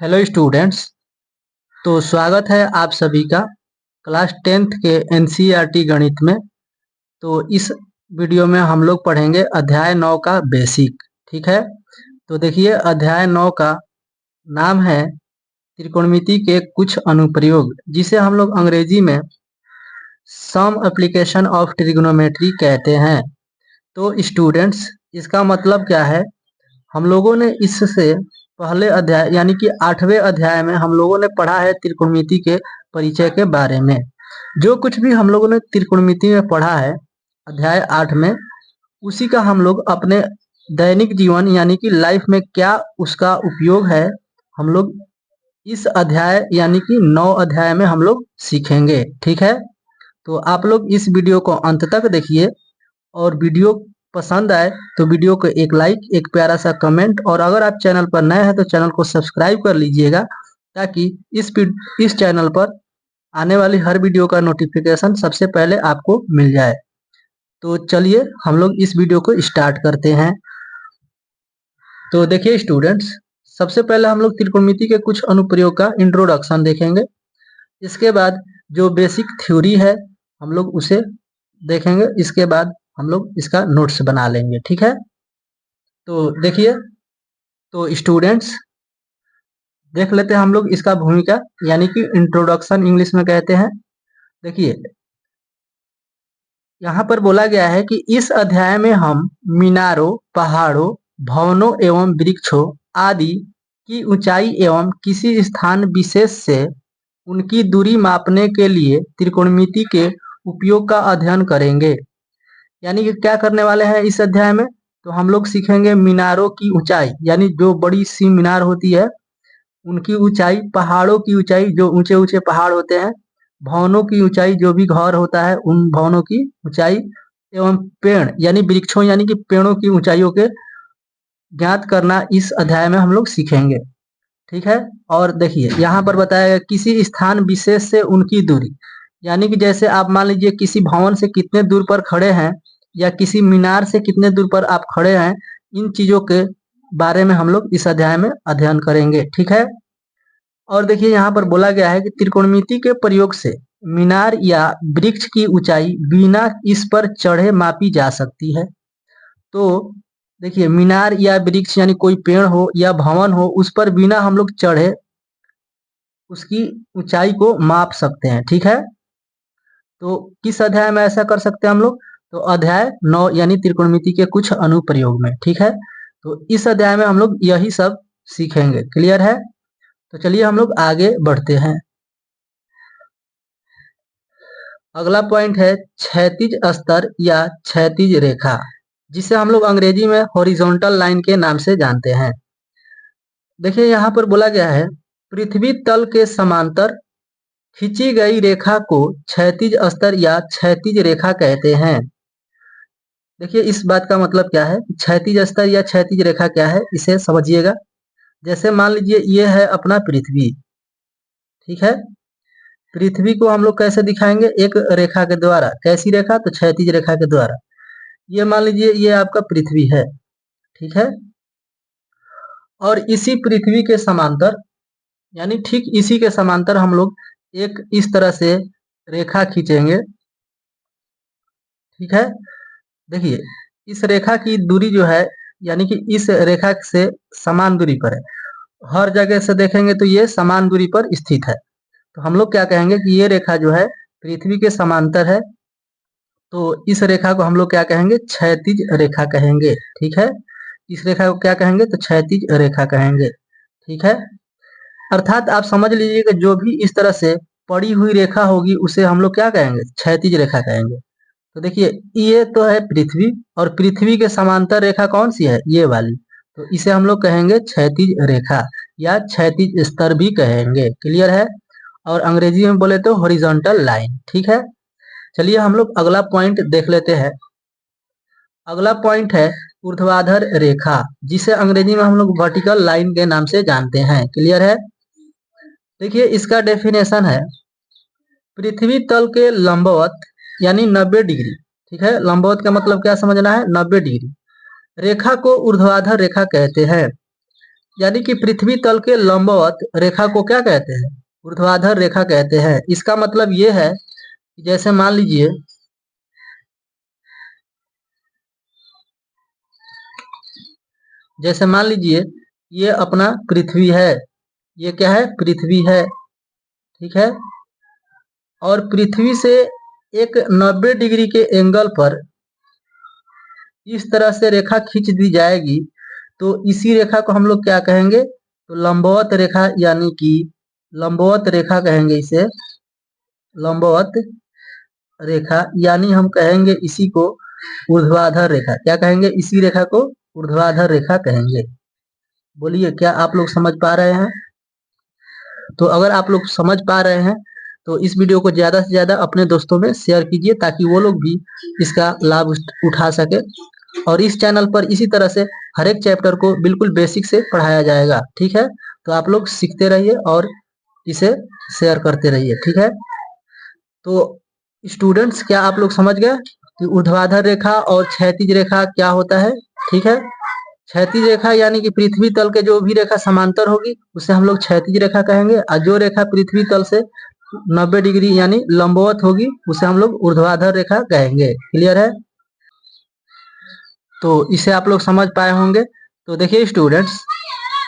Hello students. तो स्वागत है आप सभी का क्लास 10th के एनसीईआरटी गणित में। तो इस वीडियो में हम लोग पढ़ेंगे अध्याय 9 का बेसिक। ठीक है, तो देखिए अध्याय 9 का नाम है त्रिकोणमिति के कुछ अनुप्रयोग, जिसे हम लोग अंग्रेजी में सम एप्लीकेशन ऑफ ट्रिग्नोमेट्री कहते हैं। तो स्टूडेंट्स, इसका मतलब क्या है? हम लोगों ने इससे पहले अध्याय यानी कि 8वें अध्याय में हम लोगों ने पढ़ा है त्रिकोणमिति के परिचय के बारे में। जो कुछ भी हम लोगों ने त्रिकोणमिति में पढ़ा है अध्याय 8 में, उसी का हम लोग अपने दैनिक जीवन यानी कि लाइफ में क्या उसका उपयोग है, हम लोग इस अध्याय यानी कि 9 अध्याय में हम लोग सीखेंगे। ठीक है, तो आप लोग इस वीडियो को अंत तक देखिए, और वीडियो पसंद आए तो वीडियो को एक लाइक, एक प्यारा सा कमेंट, और अगर आप चैनल पर नए हैं तो चैनल को सब्सक्राइब कर लीजिएगा, ताकि इस चैनल पर आने वाली हर वीडियो का नोटिफिकेशन सबसे पहले आपको मिल जाए। तो चलिए हम लोग इस वीडियो को स्टार्ट करते हैं। तो देखिए स्टूडेंट्स, सबसे पहले हम लोग त्रिकोणमिति के कुछ अनुप्रयोग का इंट्रोडक्शन देखेंगे। इसके बाद जो बेसिक थ्योरी है हम लोग उसे देखेंगे। इसके बाद हम लोग इसका नोट्स बना लेंगे। ठीक है, तो देखिए, तो स्टूडेंट्स देख लेते हैं हम लोग इसका भूमिका यानी कि इंट्रोडक्शन इंग्लिश में कहते हैं। देखिए यहाँ पर बोला गया है कि इस अध्याय में हम मीनारों, पहाड़ों, भवनों एवं वृक्षों आदि की ऊंचाई एवं किसी स्थान विशेष से उनकी दूरी मापने के लिए त्रिकोणमिति के उपयोग का अध्ययन करेंगे। यानी कि क्या करने वाले हैं इस अध्याय में? तो हम लोग सीखेंगे मीनारों की ऊंचाई, यानी जो बड़ी सी मीनार होती है उनकी ऊंचाई, पहाड़ों की ऊंचाई, जो ऊंचे ऊंचे पहाड़ होते हैं, भवनों की ऊंचाई, जो भी घर होता है उन भवनों की ऊंचाई, एवं पेड़ यानी वृक्षों यानी कि पेड़ों की ऊंचाइयों के ज्ञात करना इस अध्याय में हम लोग सीखेंगे। ठीक है, और देखिए यहाँ पर बताया गया किसी स्थान विशेष से उनकी दूरी, यानी कि जैसे आप मान लीजिए किसी भवन से कितने दूर पर खड़े हैं या किसी मीनार से कितने दूर पर आप खड़े हैं, इन चीजों के बारे में हम लोग इस अध्याय में अध्ययन करेंगे। ठीक है, और देखिए यहाँ पर बोला गया है कि त्रिकोणमिति के प्रयोग से मीनार या वृक्ष की ऊंचाई बिना इस पर चढ़े मापी जा सकती है। तो देखिए मीनार या वृक्ष यानी कोई पेड़ हो या भवन हो, उस पर बिना हम लोग चढ़े उसकी ऊंचाई को माप सकते हैं। ठीक है, तो किस अध्याय में ऐसा कर सकते हैं हम लोग? तो अध्याय 9 यानी त्रिकोणमिति के कुछ अनुप्रयोग में। ठीक है, तो इस अध्याय में हम लोग यही सब सीखेंगे। क्लियर है? तो चलिए हम लोग आगे बढ़ते हैं। अगला पॉइंट है क्षैतिज स्तर या क्षैतिज रेखा, जिसे हम लोग अंग्रेजी में हॉरिजॉन्टल लाइन के नाम से जानते हैं। देखिए यहाँ पर बोला गया है पृथ्वी तल के समांतर खींची गई रेखा को क्षैतिज स्तर या क्षैतिज रेखा कहते हैं। देखिए इस बात का मतलब क्या है, क्षैतिज स्तर या क्षैतिज रेखा क्या है, इसे समझिएगा। जैसे मान लीजिए ये है अपना पृथ्वी। ठीक है, पृथ्वी को हम लोग कैसे दिखाएंगे? एक रेखा के द्वारा। कैसी रेखा? तो क्षैतिज रेखा के द्वारा। ये मान लीजिए ये आपका पृथ्वी है। ठीक है, और इसी पृथ्वी के समांतर यानी ठीक इसी के समांतर हम लोग एक इस तरह से रेखा खींचेंगे। ठीक है, देखिए इस रेखा की दूरी जो है यानी कि इस रेखा से समान दूरी पर है। हर जगह से देखेंगे तो ये समान दूरी पर स्थित है। तो हम लोग क्या कहेंगे कि ये रेखा जो है पृथ्वी के समांतर है, तो इस रेखा को हम लोग क्या कहेंगे? क्षैतिज रेखा कहेंगे। ठीक है, इस रेखा को क्या कहेंगे? तो क्षैतिज रेखा कहेंगे। ठीक है, अर्थात आप समझ लीजिए कि जो भी इस तरह से पड़ी हुई रेखा होगी उसे हम लोग क्या कहेंगे? क्षैतिज रेखा कहेंगे। तो देखिए ये तो है पृथ्वी, और पृथ्वी के समांतर रेखा कौन सी है? ये वाली। तो इसे हम लोग कहेंगे क्षैतिज रेखा या क्षैतिज स्तर भी कहेंगे। क्लियर है? और अंग्रेजी में बोले तो हॉरिजॉन्टल लाइन। ठीक है, चलिए हम लोग अगला पॉइंट देख लेते हैं। अगला पॉइंट है ऊर्ध्वाधर रेखा, जिसे अंग्रेजी में हम लोग वर्टिकल लाइन के नाम से जानते हैं। क्लियर है? देखिए इसका डेफिनेशन है पृथ्वी तल के लंबवत यानी 90 डिग्री। ठीक है, लंबवत का मतलब क्या समझना है? 90 डिग्री रेखा को ऊर्ध्वाधर रेखा कहते हैं। यानी कि पृथ्वी तल के लंबवत रेखा को क्या कहते हैं? ऊर्ध्वाधर रेखा कहते हैं। इसका मतलब ये है कि जैसे मान लीजिए ये अपना पृथ्वी है, ये क्या है? पृथ्वी है, ठीक है। और पृथ्वी से एक 90 डिग्री के एंगल पर इस तरह से रेखा खींच दी जाएगी, तो इसी रेखा को हम लोग क्या कहेंगे? तो लंबवत रेखा, यानी कि लंबवत रेखा कहेंगे इसे, लंबवत रेखा, यानी हम कहेंगे इसी को ऊर्ध्वाधर रेखा। क्या कहेंगे? इसी रेखा को ऊर्ध्वाधर रेखा कहेंगे। बोलिए, क्या आप लोग समझ पा रहे हैं? तो अगर आप लोग समझ पा रहे हैं तो इस वीडियो को ज़्यादा से ज़्यादा अपने दोस्तों में शेयर कीजिए, ताकि वो लोग भी इसका लाभ उठा सके। और इस चैनल पर इसी तरह से हर एक चैप्टर को बिल्कुल बेसिक से पढ़ाया जाएगा, ठीक है। तो आप लोग सीखते रहिए और इसे शेयर करते रहिए, ठीक है। तो स्टूडेंट्स, क्या आप लोग समझ गए कि ऊर्ध्वाधर रेखा और क्षैतिज रेखा क्या होता है? ठीक है। क्षैतिज रेखा यानी कि पृथ्वी तल के जो भी रेखा समांतर होगी उसे हम लोग क्षैतिज रेखा कहेंगे, और जो रेखा पृथ्वी तल से 90 डिग्री यानी लंबवत होगी उसे हम लोग ऊर्ध्वाधर रेखा कहेंगे। क्लियर है? तो इसे आप लोग समझ पाए होंगे। तो देखिए स्टूडेंट्स,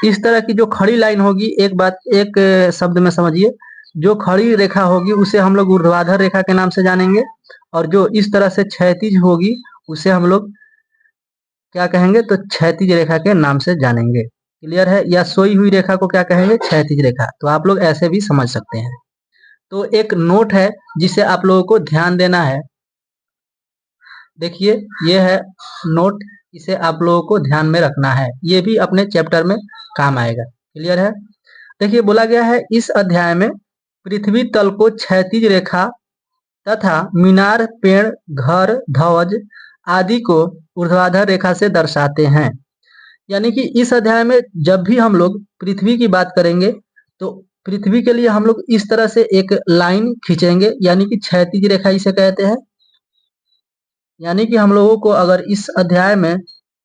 इस तरह की जो खड़ी लाइन होगी, एक शब्द में समझिए, जो खड़ी रेखा होगी उसे हम लोग ऊर्ध्वाधर रेखा के नाम से जानेंगे, और जो इस तरह से क्षैतिज होगी उसे हम लोग क्या कहेंगे? तो क्षैतिज रेखा के नाम से जानेंगे। क्लियर है? या सोई हुई रेखा को क्या कहेंगे? क्षैतिज रेखा। तो आप लोग ऐसे भी समझ सकते हैं। तो एक नोट है जिसे आप लोगों को ध्यान देना है। देखिए, ये है नोट, इसे आप लोगों को ध्यान में रखना है, ये भी अपने चैप्टर में काम आएगा। क्लियर है? देखिए, बोला गया है इस अध्याय में पृथ्वी तल को क्षैतिज रेखा तथा मीनार, पेड़, घर, ध्वज आदि को ऊर्ध्वाधर रेखा से दर्शाते हैं। यानी कि इस अध्याय में जब भी हम लोग पृथ्वी की बात करेंगे तो पृथ्वी के लिए हम लोग इस तरह से एक लाइन खींचेंगे, यानी कि क्षैतिज रेखा इसे कहते हैं। यानी कि हम लोगों को अगर इस अध्याय में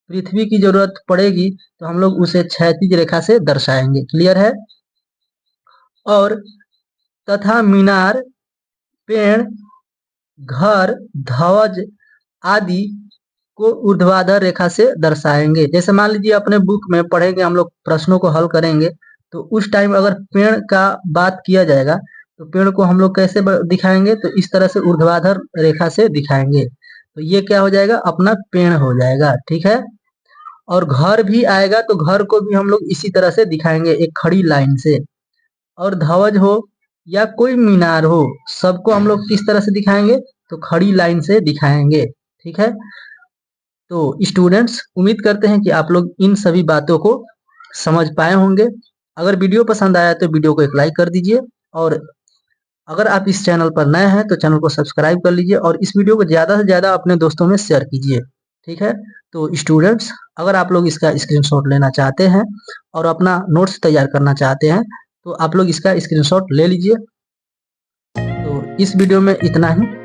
पृथ्वी की जरूरत पड़ेगी तो हम लोग उसे क्षैतिज रेखा से दर्शाएंगे। क्लियर है? और तथा मीनार, पेड़, घर, ध्वज आदि को ऊर्ध्वाधर रेखा से दर्शाएंगे। जैसे मान लीजिए अपने बुक में पढ़ेंगे, हम लोग प्रश्नों को हल करेंगे, तो उस टाइम अगर पेड़ का बात किया जाएगा तो पेड़ को हम लोग कैसे दिखाएंगे? तो इस तरह से ऊर्ध्वाधर रेखा से दिखाएंगे। तो ये क्या हो जाएगा? अपना पेड़ हो जाएगा, ठीक है। और घर भी आएगा तो घर को भी हम लोग इसी तरह से दिखाएंगे, एक खड़ी लाइन से। और ध्वज हो या कोई मीनार हो, सबको हम लोग किस तरह से दिखाएंगे? तो खड़ी लाइन से दिखाएंगे, ठीक है। तो स्टूडेंट्स, उम्मीद करते हैं कि आप लोग इन सभी बातों को समझ पाए होंगे। अगर वीडियो पसंद आया तो वीडियो को एक लाइक कर दीजिए, और अगर आप इस चैनल पर नए हैं तो चैनल को सब्सक्राइब कर लीजिए, और इस वीडियो को ज़्यादा से ज़्यादा अपने दोस्तों में शेयर कीजिए, ठीक है। तो स्टूडेंट्स, अगर आप लोग इसका स्क्रीनशॉट लेना चाहते हैं और अपना नोट्स तैयार करना चाहते हैं तो आप लोग इसका स्क्रीनशॉट ले लीजिए। तो इस वीडियो में इतना ही।